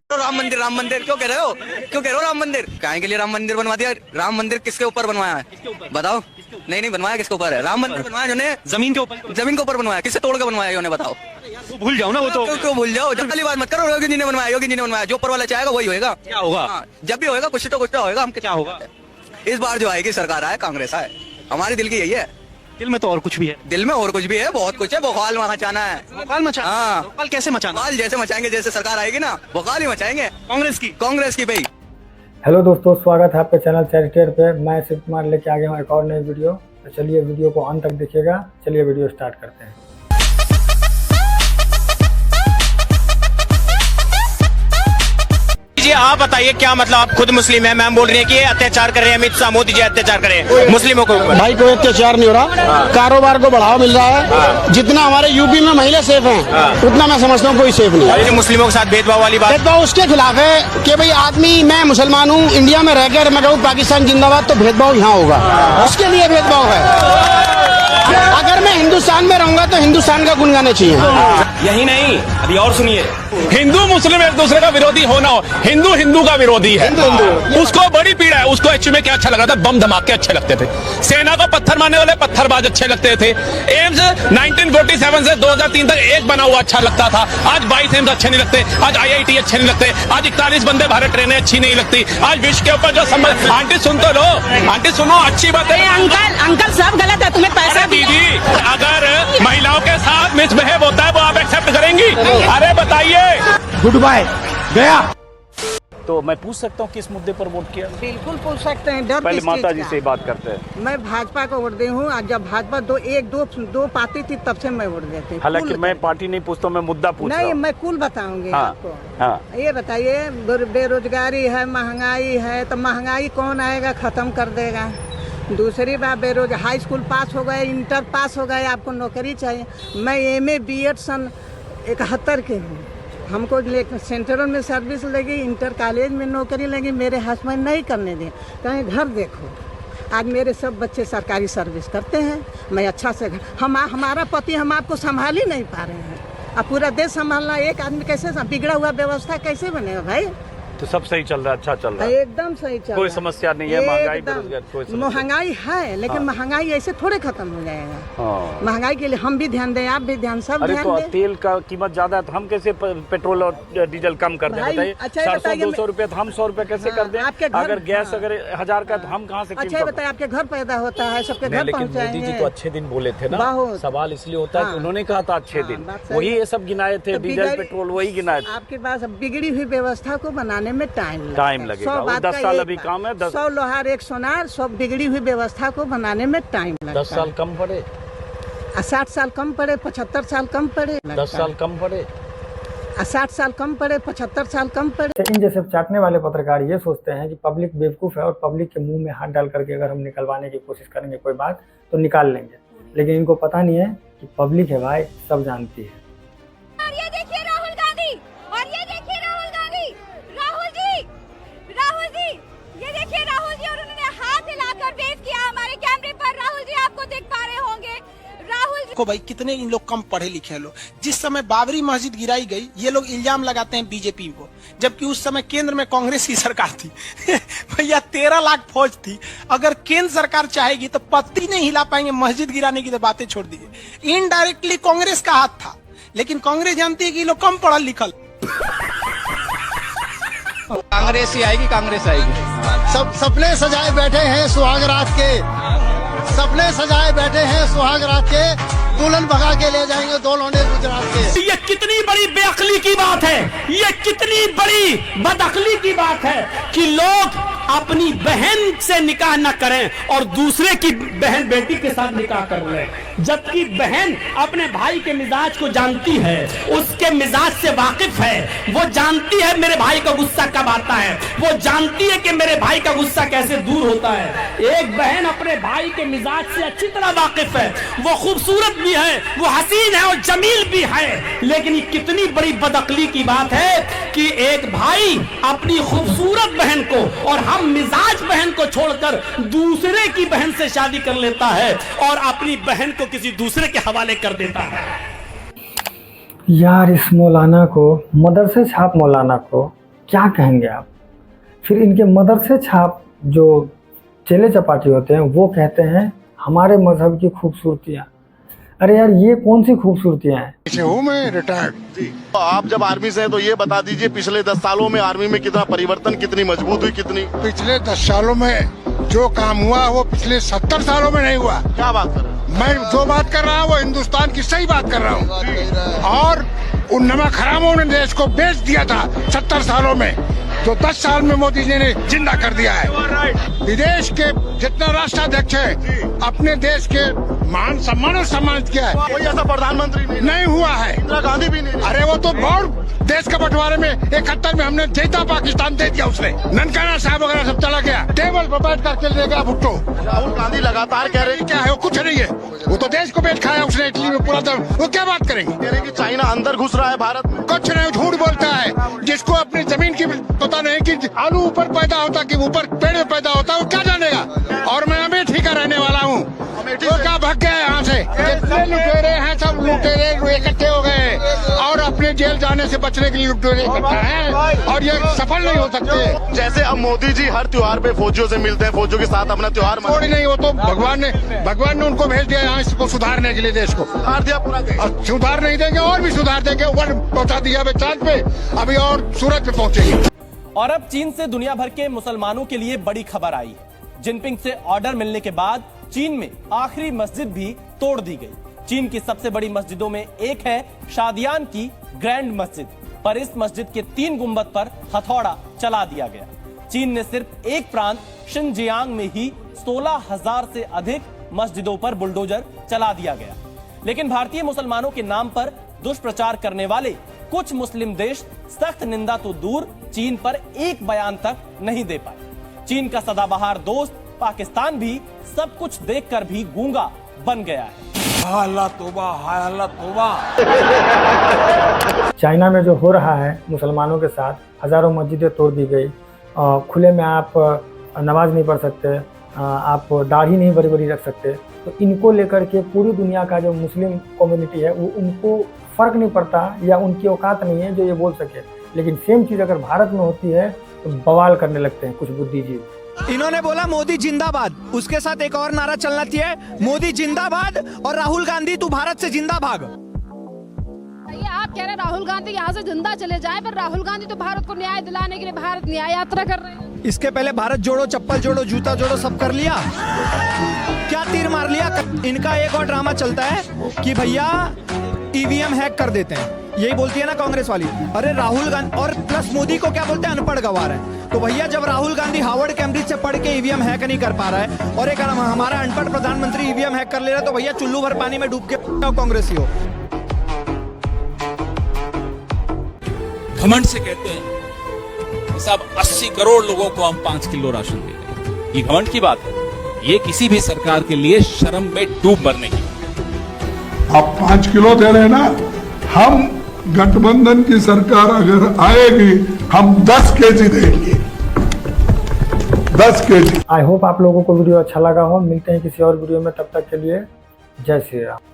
राम मंदिर क्यों कह रहे हो? क्यों कह रहे हो राम मंदिर? काहे के लिए राम मंदिर बनवा दिया? राम मंदिर किसके ऊपर बनवाया है बताओ? नहीं बनवाया, किसके ऊपर है? राम मंदिर बनवाया जिन्होंने जमीन के ऊपर बनवाया। किससे तोड़ के बनवाया उन्हें बताओ? भूल जाओ ना वो तो। क्यों भूल जाओ? जब बात मत करो। योगी जी ने बनवाया, जो ऊपर वाला चाहेगा वही होगा। क्या होगा? जब भी होगा कुछ तो होगा। हम क्या होगा? इस बार जो आएगी सरकार आए, कांग्रेस आए, हमारे दिल की यही है। दिल में तो और कुछ भी है। दिल में और कुछ भी है, बहुत कुछ है। बवाल मचाना है। बवाल कैसे मचाना? बवाल जैसे मचाएंगे, जैसे सरकार आएगी ना बवाल ही मचाएंगे। कांग्रेस की भाई। हेलो दोस्तों, स्वागत है आपके चैनल चैरिटेयर पे। मैं शिव कुमार लेके आ गया हूँ एक और नई वीडियो। तो चलिए वीडियो को अंत तक देखिएगा। चलिए वीडियो स्टार्ट करते हैं। आप बताइए क्या मतलब? आप खुद मुस्लिम है, मैम बोल रही है कि ये अत्याचार कर रहे हैं, अमित शाह मोदी जी अत्याचार कर रहे हैं मुस्लिमों को। भाई कोई अत्याचार नहीं हो रहा। कारोबार को बढ़ावा मिल रहा है। जितना हमारे यूपी में महिला सेफ हैं, उतना मैं समझता हूँ कोई सेफ नहीं। मुस्लिमों के साथ भेदभाव वाली बात, भेदभाव उसके खिलाफ है कि भाई आदमी, मैं मुसलमान हूँ, इंडिया में रहकर मैं कहूँ पाकिस्तान जिंदाबाद, तो भेदभाव यहाँ होगा। उसके लिए भेदभाव है। अगर मैं हिंदुस्तान में रहूंगा तो हिंदुस्तान का गुण गाने चाहिए। यही नहीं, अभी और सुनिए। हिंदू मुस्लिम एक दूसरे का विरोधी होना हो, हिंदू का विरोधी है। उसको बड़ी पीड़ा है। उसको एक्चुअली में क्या अच्छा लगा था? बम धमाके अच्छे लगते थे। सेना को पत्थर मारने वाले पत्थरबाज अच्छे लगते थे। एम्स 1947 से 2003 तक एक बना हुआ अच्छा लगता था। आज 22 एम्स अच्छे नहीं लगते। आज IIT अच्छे नहीं लगते। आज 41 वंदे भारत ट्रेनें अच्छी नहीं लगती। आज विश्व के ऊपर जो संबंध। आंटी सुन तो लो, आंटी सुनो, अच्छी बात है। अंकल सब गलत है। तुम्हें पैसा दीदी, अगर महिलाओं के साथ मिसबिहेव होता है वो आप एक्सेप्ट करेंगी? अरे बताइए। गुड बाय गया। तो मैं पूछ सकता हूँ किस मुद्दे पर वोट किया? बिल्कुल पूछ सकते हैं। डर पहले किस माता चीज जी का? से बात करते हैं। मैं भाजपा को वोट दी हूँ। आज जब भाजपा दो पार्टी थी तब से मैं वोट देती हूँ। हालांकि मैं पार्टी नहीं पूछता, मैं मुद्दा पूछ रहा नहीं, हूँ। मैं कुल बताऊंगी हाँ, आपको। हाँ। ये बताइए, बेरोजगारी है, महंगाई है, तो महंगाई कौन आएगा खत्म कर देगा? दूसरी बात, बेरोजगार हाई स्कूल पास हो गए, इंटर पास हो गए, आपको नौकरी चाहिए। मैं MA BEd सन 71 के हूँ। हमको सेंट्रल में सर्विस लगी, इंटर कॉलेज में नौकरी लगी। मेरे हस्बैंड नहीं करने दें। कहीं घर देखो, आज मेरे सब बच्चे सरकारी सर्विस करते हैं। मैं अच्छा से हमारा पति, हम आपको संभाल ही नहीं पा रहे हैं। अब पूरा देश संभालना एक आदमी कैसे? बिगड़ा हुआ व्यवस्था कैसे बनेगा भाई? तो सब सही चल रहा है, अच्छा चल रहा है, एकदम सही चल रहा है। कोई समस्या नहीं है। महंगाई, बेरोजगार कोई समस्या। महंगाई है, लेकिन महंगाई ऐसे थोड़े खत्म हो जाएगा। हाँ। महंगाई के लिए हम भी ध्यान दें, आप भी ध्यान, सब अरे ध्यान तो दें। तेल का कीमत ज्यादा है तो हम कैसे पेट्रोल और डीजल कम कर दें? भाई, बताइए। अच्छा 400-200 रुपए तो हम 100 रुपए कैसे कर दें? आपके घर, अगर गैस अगर 1000 का तो हम कहाँ से? अच्छा बताइए, आपके घर पैदा होता है, सबके घर लेकिन पहुँचाएंगे। मोदी जी तो अच्छे दिन बोले थे ना। सवाल इसलिए होता है कि उन्होंने कहा था अच्छे दिन, वही ये सब गिनाए थे। डीजल पेट्रोल वही गिनाए थे। आपके पास बिगड़ी हुई व्यवस्था को बनाने में टाइम लगेगा। 10 साल अभी काम है। 100 लोहार 1 सोनार, सब बिगड़ी हुई व्यवस्था को बनाने में टाइम लगता है। 10 साल कम पड़े, 60 साल कम पड़े, 75 साल कम पड़े, 10 साल कम पड़े, 60 साल कम पड़े, 75 साल कम पड़े। इन जैसे चाटने वाले पत्रकार ये सोचते हैं कि पब्लिक बेवकूफ़ है और पब्लिक के मुंह में हाथ डाल करके अगर हम निकलवाने की कोशिश करेंगे कोई बात तो निकाल लेंगे। लेकिन इनको पता नहीं है कि पब्लिक है भाई, सब जानती है। और ये देखिए राहुल गांधी, और ये देखिए राहुल गांधी, राहुल जी, ये देखिए राहुल जी, और उन्होंने हाथ हिलाकर वेव किया हमारे कैमरे पर। राहुल जी आपको देख पा रहे होंगे। राहुल जी को भाई कितने इन लोग कम पढ़े लिखे हैं लोग। जिस समय बाबरी मस्जिद गिराई गई, ये लोग इल्जाम लगाते हैं बीजेपी को, जबकि उस समय केंद्र में कांग्रेस की सरकार थी। भैया 13 लाख फौज थी। अगर केंद्र सरकार चाहेगी तो पत्ती नहीं हिला पाएंगे। मस्जिद गिराने की तो बातें छोड़ दीजिए। इनडायरेक्टली कांग्रेस का हाथ था, लेकिन कांग्रेस जानती है कि लोग कम पढ़ा लिखल। कांग्रेस ही आएगी, कांग्रेस आएगी। सब सपने सजाए बैठे हैं सुहाग रात के, सपने सजाए बैठे हैं सुहाग रात के, दुल्हन भगा के ले जाएंगे 2 लौंडे गुजरात के। ये कितनी बड़ी बेअक्ली की बात है, ये कितनी बड़ी बदअक्ली की बात है कि लोग अपनी बहन से निकाह न करें और दूसरे की बहन बेटी के साथ निकाह कर लें। जबकि बहन अपने भाई के मिजाज को जानती है, उसके मिजाज से वाकिफ है। वो जानती है मेरे भाई का गुस्सा कब आता है, वो जानती है कि मेरे भाई का गुस्सा कैसे दूर होता है। एक बहन अपने भाई के मिजाज से अच्छी तरह वाकिफ है। वो खूबसूरत भी है, वो हसीन है और जमील भी है। लेकिन ये कितनी बड़ी बदअक्ली की बात है कि एक भाई अपनी खूबसूरत बहन को और हम मिजाज बहन को छोड़कर दूसरे की बहन से शादी कर लेता है और अपनी बहन को किसी दूसरे के हवाले कर देता है। यार इस मौलाना को, मदरसे छाप मौलाना को क्या कहेंगे आप? फिर इनके मदरसे छाप जो चेले चपाटी होते हैं वो कहते हैं हमारे मजहब की खूबसूरतियाँ। अरे यार, ये कौन सी खूबसूरतियाँ हैं? हूँ मैं रिटायर्ड। आप जब आर्मी से हैं तो ये बता दीजिए पिछले 10 सालों में आर्मी में कितना परिवर्तन, कितनी मजबूत हुई, कितनी? पिछले 10 सालों में जो काम हुआ वो पिछले 70 सालों में नहीं हुआ। क्या बात कर रहे हैं? मैं जो बात कर रहा हूँ वो हिंदुस्तान की सही बात कर रहा हूँ। और उन नमक हरामों ने देश को बेच दिया था 70 सालों में, जो 10 साल में मोदी जी ने जिंदा कर दिया है। विदेश के जितना राष्ट्राध्यक्ष है अपने देश के मान सम्मान और सम्मानित किया है। कोई ऐसा प्रधानमंत्री नहीं हुआ है। इंदिरा गांधी भी नहीं। अरे वो तो बहुत देश के बंटवारे में 71 में हमने जीता पाकिस्तान दे दिया उसने। ननकाना साहब वगैरह सब चला गया, टेबल पर बैठ करके ले गया भुट्टो। राहुल गांधी लगातार कह रहे हैं क्या है वो कुछ नहीं है, वो तो देश को बेच खाया उसने इटली में पूरा दम। वो क्या बात करेंगे? कह रहे हैं कि चाइना अंदर घुस रहा है भारत में। कुछ नहीं, झूठ बोलता है। जिसको अपनी जमीन की पता नहीं कि आलू ऊपर पैदा होता कि ऊपर पेड़ में पैदा होता, वो क्या जानेगा? और मैं अमेठी का रहने वाला हूँ, वो क्या भाग गया यहाँ से? जितने लुटेरे हैं सब लुटेरे इकट्ठे हो गए और अपने जेल जाने से बचने के लिए लुटेरे इकट्ठा हैं और ये सफल नहीं हो सकते। जैसे अब मोदी जी हर त्योहार पे फौजियों से मिलते हैं, फौजियों के साथ अपना त्योहार थोड़ी नहीं, वो तो भगवान ने उनको भेज दिया यहाँ इसको सुधारने के लिए, देश को सुधार दिया पूरा देश। सुधार नहीं देंगे और भी सुधार देंगे, ऊपर पहुँचा दिया चांद पे, अभी और सूरज पे पहुँचेंगे। और अब चीन से दुनिया भर के मुसलमानों के लिए बड़ी खबर आई है। जिनपिंग से ऑर्डर मिलने के बाद चीन में आखिरी मस्जिद भी तोड़ दी गई। चीन की सबसे बड़ी मस्जिदों में एक है शादियान की ग्रैंड मस्जिद, पर इस मस्जिद के 3 गुंबद पर हथौड़ा चला दिया गया। चीन ने सिर्फ एक प्रांत शिनजियांग में ही 16,000 से अधिक मस्जिदों पर बुलडोजर चला दिया गया। लेकिन भारतीय मुसलमानों के नाम पर दुष्प्रचार करने वाले कुछ मुस्लिम देश सख्त निंदा तो दूर, चीन पर एक बयान तक नहीं दे पाए। चीन का सदाबहार दोस्त पाकिस्तान भी सब कुछ देखकर भी गूंगा बन गया है। हाय अल्लाह तौबा, हाय अल्लाह तौबा। चाइना में जो हो रहा है मुसलमानों के साथ, हजारों मस्जिदें तोड़ दी गई, खुले में आप नमाज नहीं पढ़ सकते, आप दाढ़ी नहीं बड़ी बड़ी रख सकते। तो इनको लेकर के पूरी दुनिया का जो मुस्लिम कम्युनिटी है वो उनको फ़र्क नहीं पड़ता या उनकी औकात नहीं है जो ये बोल सके। लेकिन सेम चीज़ अगर भारत में होती है तो बवाल करने लगते हैं कुछ बुद्धिजीवी। इन्होंने बोला मोदी जिंदाबाद, उसके साथ एक और नारा चलना चाहिए, मोदी जिंदाबाद और राहुल गांधी तू भारत से जिंदा भाग। ये आप कह रहे हैं राहुल गांधी यहाँ से जिंदा चले जाए, पर राहुल गांधी तो भारत को न्याय दिलाने के लिए भारत न्याय यात्रा कर रहे हैं। इसके पहले भारत जोड़ो, चप्पल जोड़ो, जूता जोड़ो सब कर लिया, क्या तीर मार लिया। इनका एक और ड्रामा चलता है कि भैया ईवीएम हैक कर देते हैं, यही बोलती है ना कांग्रेस वाली। अरे राहुल गांधी और प्लस मोदी को क्या बोलते हैं, अनपढ़ गवार है। तो भैया जब राहुल गांधी हार्वर्ड कैम्ब्रिज से पढ़ के ईवीएम हैक नहीं कर पा रहा है और एक हमारा अनपढ़ प्रधानमंत्री ईवीएम हैक कर ले रहा है, तो भैया चुल्लू भर पानी में डूब के कांग्रेसी हो। घमंड से कहते हैं कि साहब 80 करोड़ लोगों को हम 5 किलो राशन दे रहे हैं, ये घमंड की बात है। ये किसी भी सरकार के लिए शर्म में डूब मरने की। आप 5 किलो दे रहे हैं ना, हम गठबंधन की सरकार अगर आएगी हम 10 केजी देंगे, 10 केजी। आई होप आप लोगों को वीडियो अच्छा लगा हो। मिलते हैं किसी और वीडियो में, तब तक के लिए जय श्री राम।